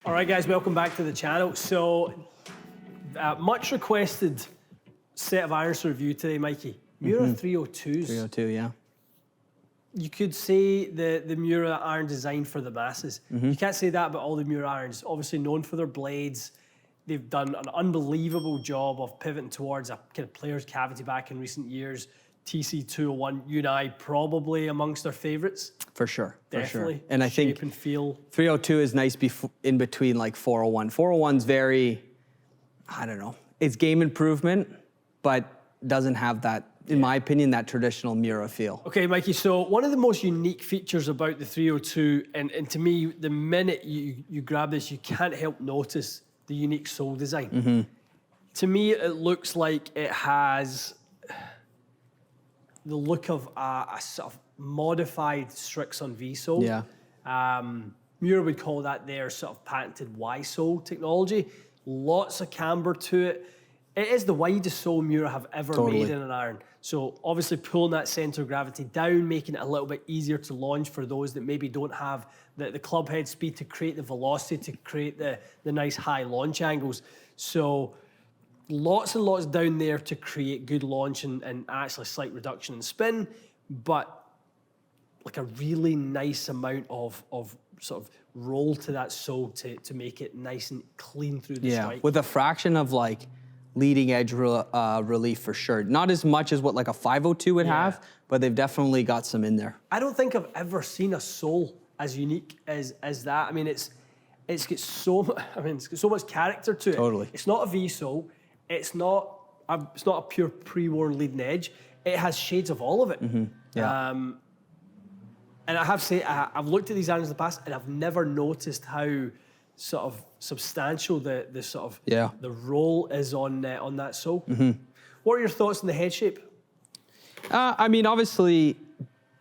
All right, guys, welcome back to the channel. So, much requested set of irons to review today, Mikey. Miura 302s. 302, yeah. You could say the Miura iron designed for the masses. You can't say that about all the Miura irons. Obviously known for their blades. They've done an unbelievable job of pivoting towards a kind of player's cavity back in recent years. TC-201, you and I probably amongst our favorites. For sure, Definitely. for sure. And I think shape and feel. 302 is nice in between like 401. 401's very, I don't know, it's game improvement, but doesn't have that, in my opinion, that traditional Miura feel. Okay, Mikey, so one of the most unique features about the 302, and to me, the minute you grab this, you can't help notice the unique sole design. To me, it looks like it has the look of a sort of modified Strixon V sole. Yeah. Miura would call that their sort of patented Y sole technology. Lots of camber to it. It is the widest sole Miura have ever made in an iron. So obviously pulling that center of gravity down, making it a little bit easier to launch for those that maybe don't have the club head speed to create the velocity, to create the nice high launch angles. So lots and lots down there to create good launch and actually slight reduction in spin, but like a really nice amount of sort of roll to that sole to make it nice and clean through the strike. With a fraction of like leading edge relief for sure. Not as much as what like a 502 would have, but they've definitely got some in there. I don't think I've ever seen a sole as unique as that. I mean, it's got so much character to it. Totally. It's not a V sole. It's not a pure pre-worn leading edge. It has shades of all of it. Yeah. And I have to say, I've looked at these irons in the past, and I've never noticed how sort of substantial the sort of the roll is on that sole. What are your thoughts on the head shape? I mean, obviously,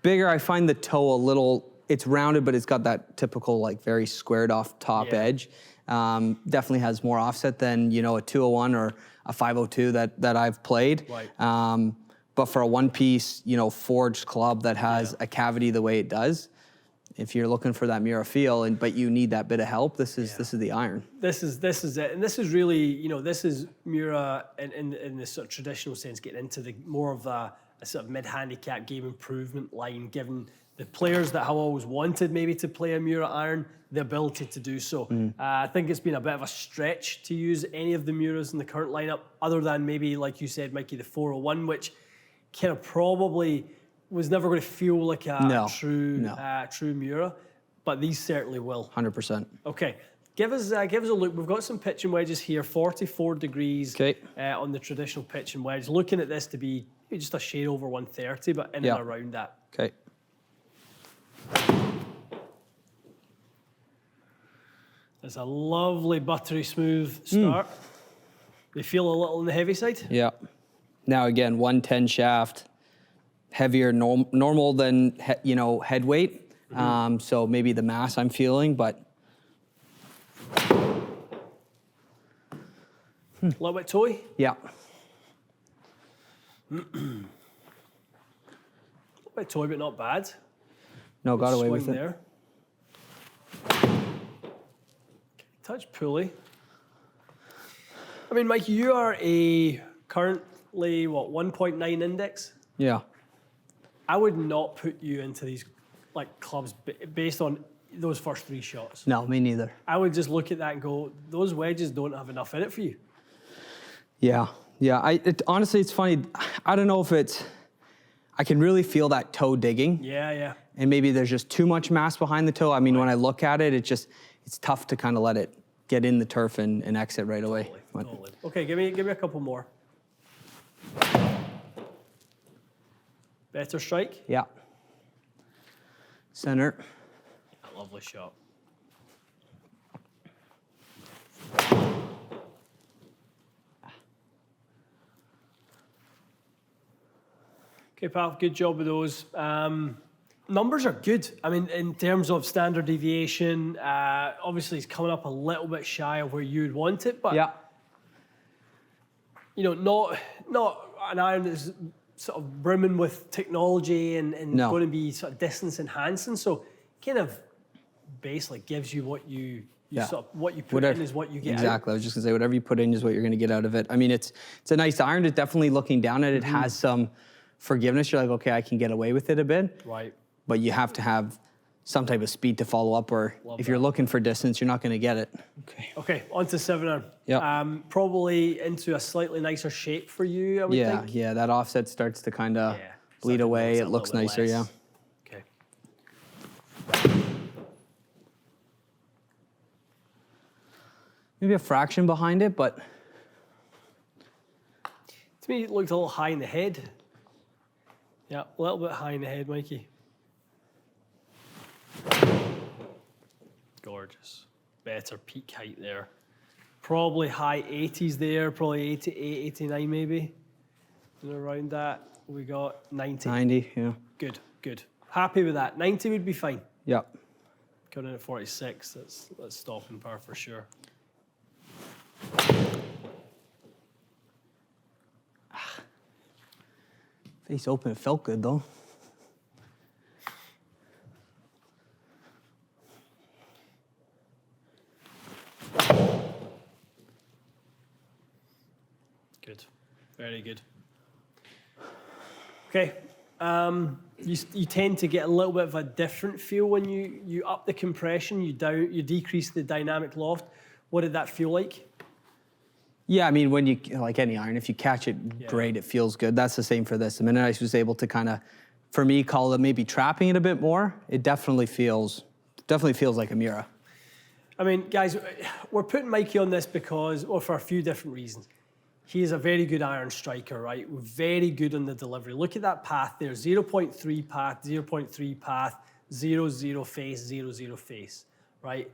bigger. I find the toe a little. It's rounded, but it's got that typical like very squared off top edge. Definitely has more offset than a 201 or a 502 that I've played. Right. But for a one-piece, forged club that has a cavity the way it does, if you're looking for that Miura feel, but you need that bit of help, this is the iron. This is it, and this is really this is Miura in the sort of traditional sense, getting into the more of a sort of mid-handicap game improvement line, giving the players that have always wanted maybe to play a Miura iron the ability to do so. I think it's been a bit of a stretch to use any of the Miuras in the current lineup, other than maybe, like you said, Mikey, the 401, which kind of probably was never going to feel like a true Miura, but these certainly will. 100%. Okay, give us a look. We've got some pitching wedges here, 44 degrees on the traditional pitching wedge. Looking at this to be just a shade over 130, but in and around that. Okay. It's a lovely, buttery, smooth start. They feel a little on the heavy side. Yeah. Now again, 110 shaft, heavier normal than head weight. So maybe the mass I'm feeling, but a little bit toy. Yeah. A little bit toy, but not bad. No, got away Swing with it. there. Touch pulley. I mean, Mike, you are currently, 1.9 index? Yeah. I would not put you into these clubs based on those first three shots. No, me neither. I would just look at that and go, those wedges don't have enough in it for you. Yeah. Honestly, it's funny. I don't know if I can really feel that toe digging. Yeah. And maybe there's just too much mass behind the toe. I mean, when I look at it, it's tough to kind of let it get in the turf and exit right away. Totally. Okay, give me a couple more. Better strike? Yeah. Center. A lovely shot. Okay, pal, good job with those. Numbers are good. I mean, in terms of standard deviation, obviously it's coming up a little bit shy of where you'd want it, but not an iron that's sort of brimming with technology and going to be sort of distance enhancing. So kind of basically gives you what you What you put in is what you get exactly. out. I was just gonna say, whatever you put in is what you're gonna get out of it. I mean, it's a nice iron. It's definitely looking down at it has some forgiveness. You're like, okay, I can get away with it a bit. Right. But you have to have some type of speed to follow up, or if you're looking for distance, you're not gonna get it. Okay. Okay, on to 7-iron. Yeah. Probably into a slightly nicer shape for you, I would think. Yeah, that offset starts to kind of bleed away. It looks nicer, yeah. Okay. Maybe a fraction behind it, but to me, it looked a little high in the head. Yeah, a little bit high in the head, Mikey. Gorgeous. Better peak height there. Probably high 80s there, probably 88, 89 maybe. And around that, we got 90. 90, yeah. Good, good. Happy with that. 90 would be fine. Yep. Coming in at 46, that's stopping power for sure. Face open, it felt good though. Good, very good. Okay, you tend to get a little bit of a different feel when you up the compression, you decrease the dynamic loft. What did that feel like? Yeah, I mean, when you, like any iron, if you catch it great, it feels good. That's the same for this. The minute I was able to kind of, for me, call it maybe trapping it a bit more, it definitely feels like a Miura. I mean, guys, we're putting Mikey on this because, well, for a few different reasons. He is a very good iron striker, right? Very good on the delivery. Look at that path there, 0.3 path, 0.3 path, 0, 0 face, 0, 0 face, right?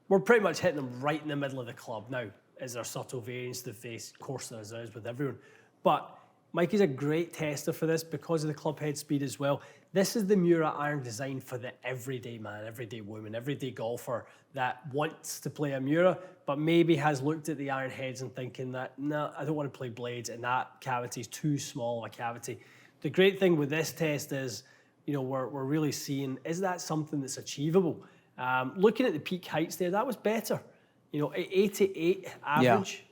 We're pretty much hitting them right in the middle of the club. Now, is there subtle variance to the face? Of course there is with everyone. But Mikey's a great tester for this because of the club head speed as well. This is the Miura iron designed for the everyday man, everyday woman, everyday golfer that wants to play a Miura, but maybe has looked at the iron heads and thinking that, no, I don't want to play blades and that cavity is too small of a cavity. The great thing with this test is, you know, we're really seeing, is that something that's achievable? Looking at the peak heights there, that was better. You know, 88 average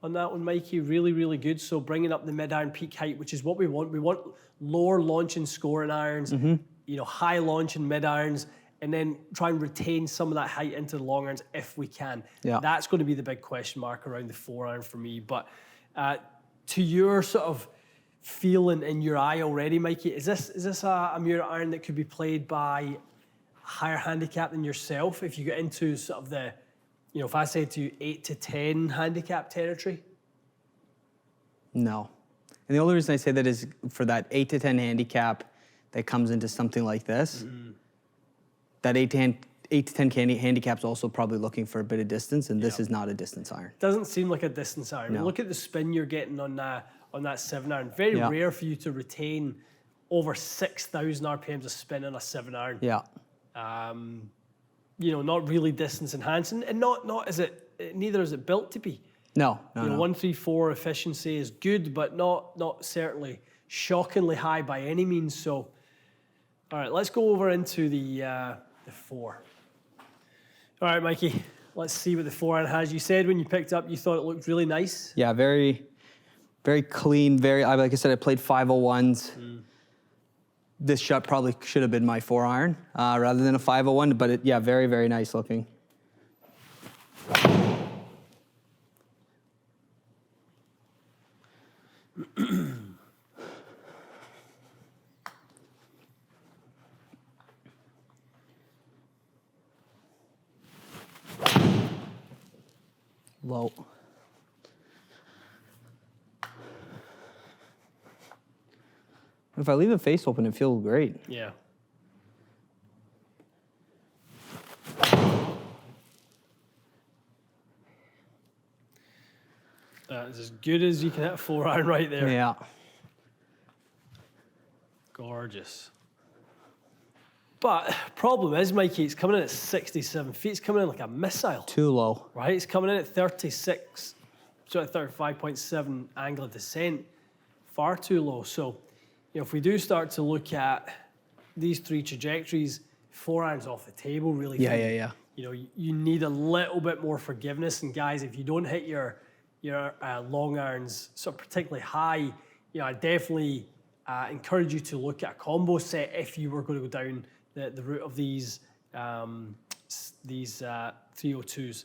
on that one, Mikey, really, really good. So bringing up the mid-iron peak height, which is what we want. We want lower launch and scoring irons, you know, high launch and mid-irons, and then try and retain some of that height into the long irons if we can. Yeah. That's going to be the big question mark around the 4-iron for me. But to your sort of feeling in your eye already, Mikey, is this a Miura iron that could be played by a higher handicap than yourself if you get into sort of the, you know, if I say to you 8 to 10 handicap territory? No. And the only reason I say that is for that 8 to 10 handicap that comes into something like this, that 8 to 10 handicap's also probably looking for a bit of distance, and this is not a distance iron. Doesn't seem like a distance iron. No. Look at the spin you're getting on that 7-iron. Very rare for you to retain over 6,000 RPMs of spin on a 7-iron. Yeah. You know, not really distance enhancing, and not is it, neither is it built to be. No. 134 efficiency is good, but not certainly shockingly high by any means. So, all right, let's go over into the 4. All right, Mikey, let's see what the 4-iron has. You said when you picked up, you thought it looked really nice. Yeah, very, very clean. Like I said, I played 501s. This shot probably should have been my 4-iron rather than a 501, but very, very nice looking. Low. If I leave the face open, it feels great. Yeah. That is as good as you can hit a 4-iron right there. Yeah. Gorgeous. But problem is, Mikey, it's coming in at 67 feet. It's coming in like a missile. Too low. Right? It's coming in at 36, so at 35.7 angle of descent. Far too low. So, you know, if we do start to look at these 3 trajectories, 4-irons off the table, really. Yeah. you need a little bit more forgiveness. And guys, if you don't hit your long irons sort of particularly high, I definitely encourage you to look at a combo set if you were going to go down the route of these 302s.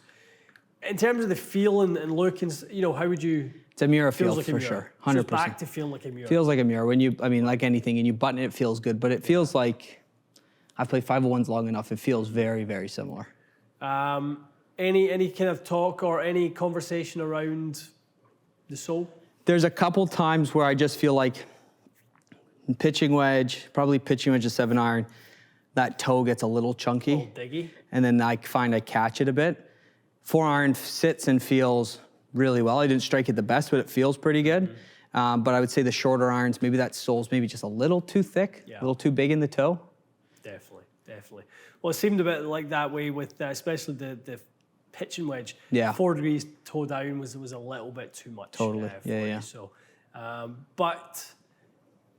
In terms of the feel and look, and how would you? It's a Miura feel like for sure, 100%. So it's back to feeling like a Miura. Feels like a Miura. Like anything, and you button it, feels good, but it feels like I've played 501s long enough. It feels very, very similar. Any kind of talk or any conversation around the sole? There's a couple times where I just feel like pitching wedge, probably pitching wedge a 7-iron, that toe gets a little chunky. A little diggy. And then I find I catch it a bit. 4-iron sits and feels really well. I didn't strike it the best, but it feels pretty good. But I would say the shorter irons, maybe that sole's maybe just a little too thick, a little too big in the toe. Definitely. Well, it seemed a bit like that way with especially the pitching wedge. Yeah. 4 degrees toe down was a little bit too much. Totally. For you. So, but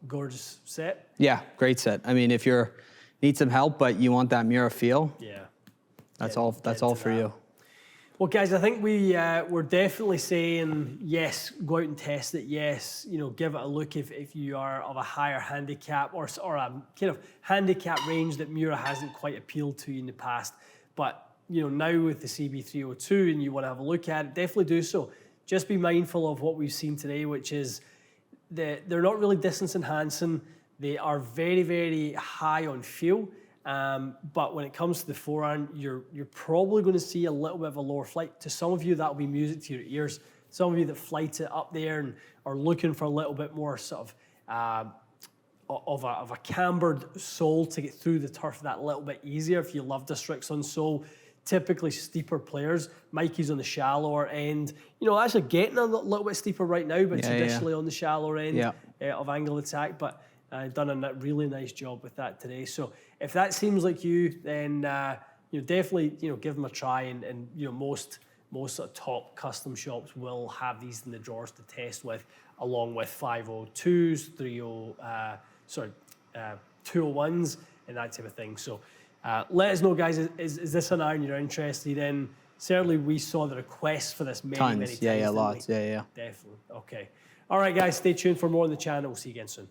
gorgeous set. Yeah, great set. I mean, if you need some help, but you want that Miura feel, that's all for you. Well, guys, I think we're definitely saying yes, go out and test it. Yes, give it a look if you are of a higher handicap or a kind of handicap range that Miura hasn't quite appealed to you in the past. But now with the CB-302 and you want to have a look at it, definitely do so. Just be mindful of what we've seen today, which is they're not really distance enhancing. They are very, very high on feel. But when it comes to the forehand, you're probably going to see a little bit of a lower flight. To some of you, that'll be music to your ears. Some of you that flight it up there and are looking for a little bit more sort of a cambered sole to get through the turf that little bit easier. If you love the Strixon sole, typically steeper players. Mikey's on the shallower end. Actually getting a little bit steeper right now, but traditionally on the shallower end of angle attack. But done a really nice job with that today. So if that seems like you, then definitely give them a try. And most sort of top custom shops will have these in the drawers to test with, along with 502s, 201s, and that type of thing. So let us know, guys. Is this an iron you're interested in? Certainly, we saw the requests for this many times. Yeah, lots. Yeah. Definitely. Okay. All right, guys. Stay tuned for more on the channel. We'll see you again soon.